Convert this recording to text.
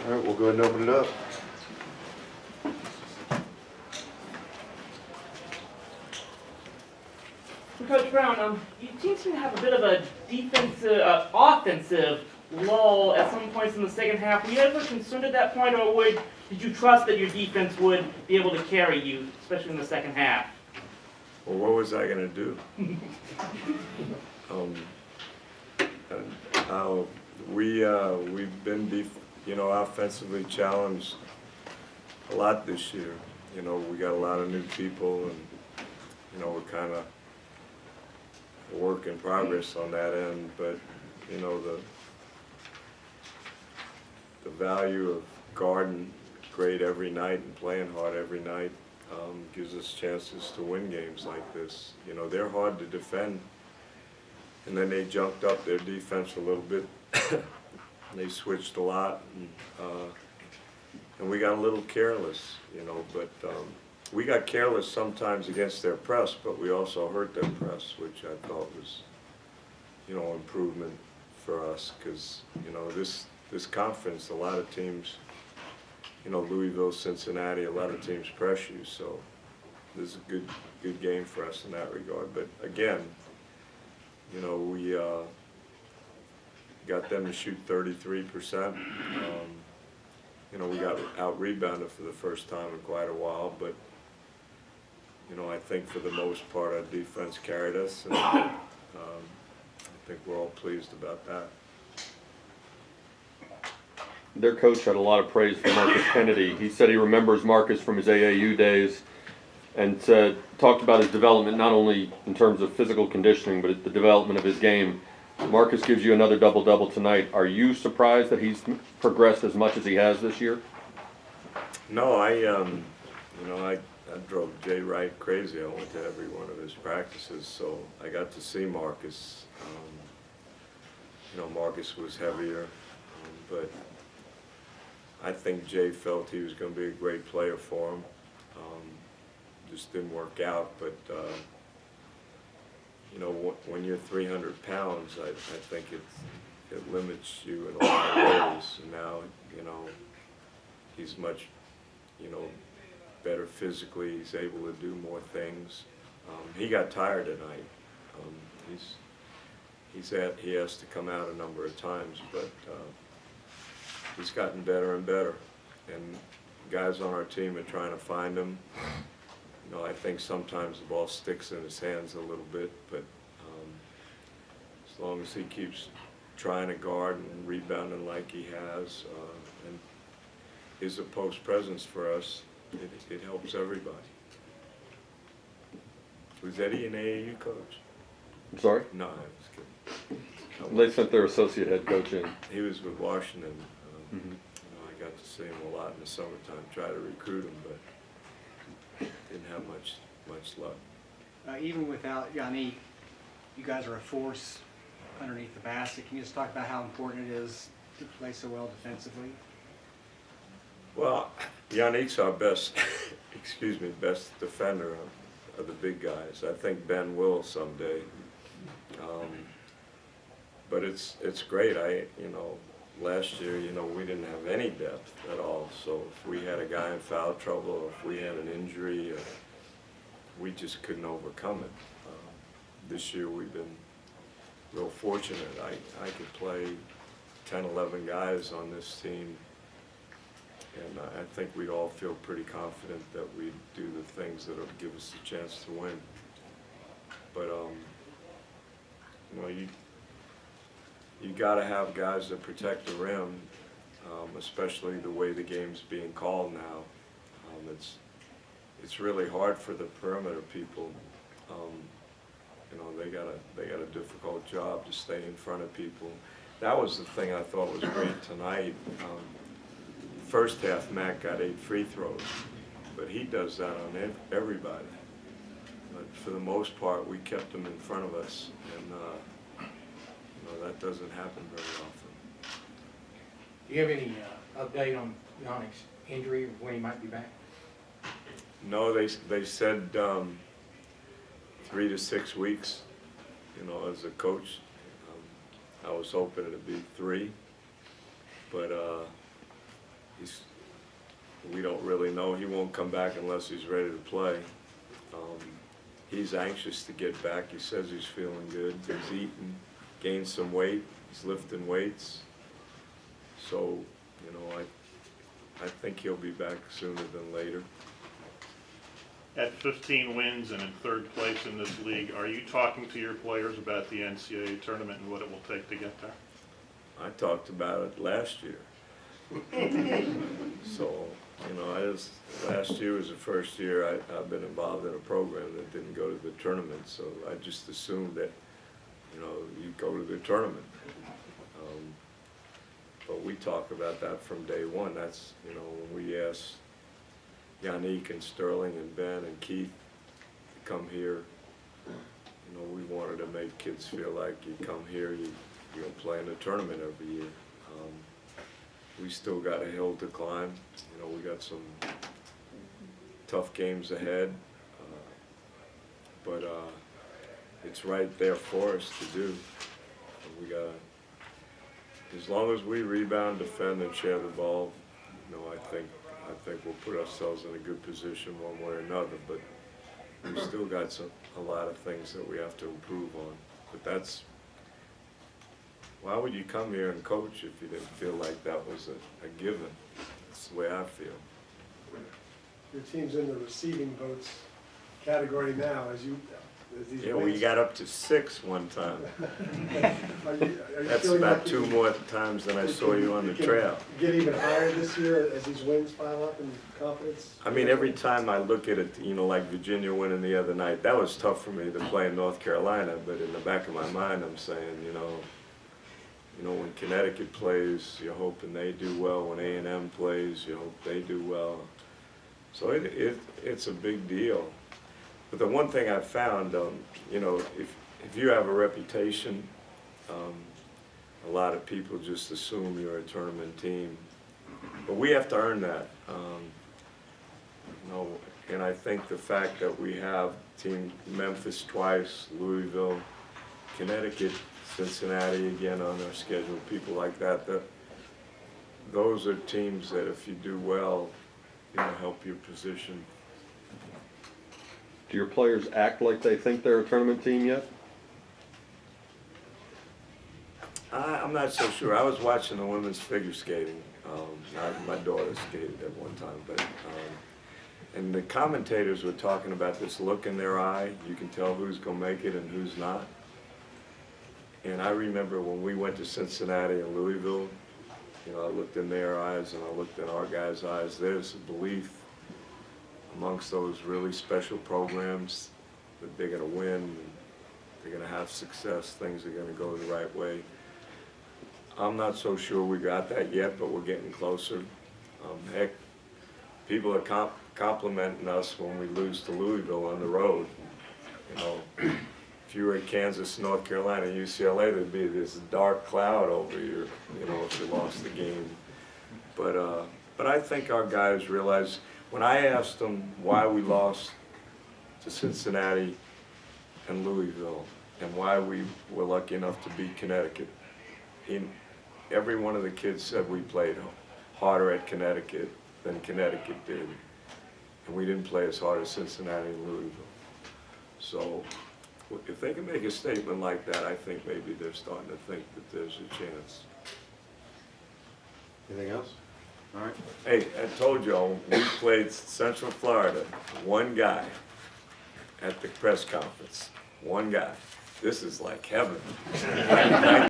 All right, we'll go ahead and open it up. Coach Brown, you team seem to have a bit of a offensive lull at some points in the second half. Were you ever concerned at that point, or did you trust that your defense would be able to carry you, especially in the second half? Well, what was I going to do? We've been, offensively challenged a lot this year. We got a lot of new people, and we're kind of a work in progress on that end. But the value of guarding great every night and playing hard every night gives us chances to win games like this. They're hard to defend, and then they jumped up their defense a little bit. They switched a lot, and we got a little careless, but we got careless sometimes against their press, but we also hurt their press, which I thought was, improvement for us, because, this conference, a lot of teams, Louisville, Cincinnati, a lot of teams press you, so this is a good game for us in that regard. But again, we got them to shoot 33%. We got out-rebounded for the first time in quite a while, but I think for the most part our defense carried us, and I think we're all pleased about that. Their coach had a lot of praise for Marcus Kennedy. He said he remembers Marcus from his AAU days, and talked about his development not only in terms of physical conditioning, but the development of his game. Marcus gives you another double-double tonight. Are you surprised that he's progressed as much as he has this year? No, I drove Jay Wright crazy. I went to every one of his practices, so I got to see Marcus. Marcus was heavier, but I think Jay felt he was going to be a great player for him. Just didn't work out, but when you're 300 pounds, I think it limits you in a lot of ways. And now, he's much, better physically. He's able to do more things. He got tired tonight. He has to come out a number of times, but he's gotten better and better. And guys on our team are trying to find him. I think sometimes the ball sticks in his hands a little bit, but as long as he keeps trying to guard and rebounding like he has, and is a post presence for us, it helps everybody. Was Eddie an AAU coach? I'm sorry? No, I was kidding. They sent their associate head coach in. He was with Washington. I got to see him a lot in the summertime, try to recruit him, but didn't have much luck. Even without Yannick, you guys are a force underneath the basket. Can you just talk about how important it is to play so well defensively? Well, Yannick's our best, best defender of the big guys. I think Ben will someday. But it's great. Last year, we didn't have any depth at all. So if we had a guy in foul trouble, or if we had an injury, we just couldn't overcome it. This year we've been real fortunate. I could play 10, 11 guys on this team, and I think we'd all feel pretty confident that we'd do the things that'll give us a chance to win. But you got to have guys that protect the rim, especially the way the game's being called now. It's really hard for the perimeter people. They got a difficult job to stay in front of people. That was the thing I thought was great tonight. First half, Matt got 8 free throws, but he does that on everybody. But for the most part, we kept them in front of us, and that doesn't happen very often. Do you have any update on Yannick's injury, or when he might be back? No, they said 3 to 6 weeks. As a coach, I was hoping it'd be 3, but we don't really know. He won't come back unless he's ready to play. He's anxious to get back. He says he's feeling good. He's eating, gained some weight. He's lifting weights. So, you know, I think he'll be back sooner than later. At 15 wins and in 3rd place in this league, are you talking to your players about the NCAA tournament and what it will take to get there? I talked about it last year. So, you know, last year was the first year I've been involved in a program that didn't go to the tournament, so I just assumed that, you know, you go to the tournament. But we talk about that from day one. That's, you know, when we asked Yannick and Sterling and Ben and Keith to come here, you know, we wanted to make kids feel like you come here, you're going to play in a tournament every year. We still got a hill to climb. You know, we got some tough games ahead, but it's right there for us to do. We got, as long as we rebound, defend, and share the ball, you know, I think we'll put ourselves in a good position one way or another. But we still got a lot of things that we have to improve on. But that's. Why would you come here and coach if you didn't feel like that was a given? That's the way I feel. Your team's in the receiving votes category now, as these Yeah, wins. we got up to 6 one time. Are you That's feeling about like 2 more times than I saw you on the trail. Get even higher this year as these wins pile up and confidence? I mean, every time I look at it, you know, like Virginia winning the other night, that was tough for me to play in North Carolina, but in the back of my mind, I'm saying, you know, when Connecticut plays, you're hoping they do well. When A&M plays, you hope they do well. So it's a big deal. But the one thing I've found, you know, if you have a reputation, a lot of people just assume you're a tournament team. But we have to earn that. You know, and I think the fact that we have Team Memphis twice, Louisville, Connecticut, Cincinnati again on our schedule, people like that, those are teams that if you do well, you know, help your position. Do your players act like they think they're a tournament team yet? I'm not so sure. I was watching the women's figure skating. My daughter skated at one time, but and the commentators were talking about this look in their eye. You can tell who's going to make it and who's not. And I remember when we went to Cincinnati and Louisville, you know, I looked in their eyes and I looked in our guys' eyes. There's a belief amongst those really special programs that they're going to win, they're going to have success, things are going to go the right way. I'm not so sure we got that yet, but we're getting closer. Heck, people are complimenting us when we lose to Louisville on the road. You know, if you were at Kansas, North Carolina, UCLA, there'd be this dark cloud over you, you know, if you lost the game. But I think our guys realize, when I asked them why we lost to Cincinnati and Louisville and why we were lucky enough to beat Connecticut, every one of the kids said we played harder at Connecticut than Connecticut did. And we didn't play as hard as Cincinnati and Louisville. So if they can make a statement like that, I think maybe they're starting to think that there's a chance. Anything else? All right. Hey, I told y'all, we played Central Florida, one guy at the press conference, one guy. This is like heaven.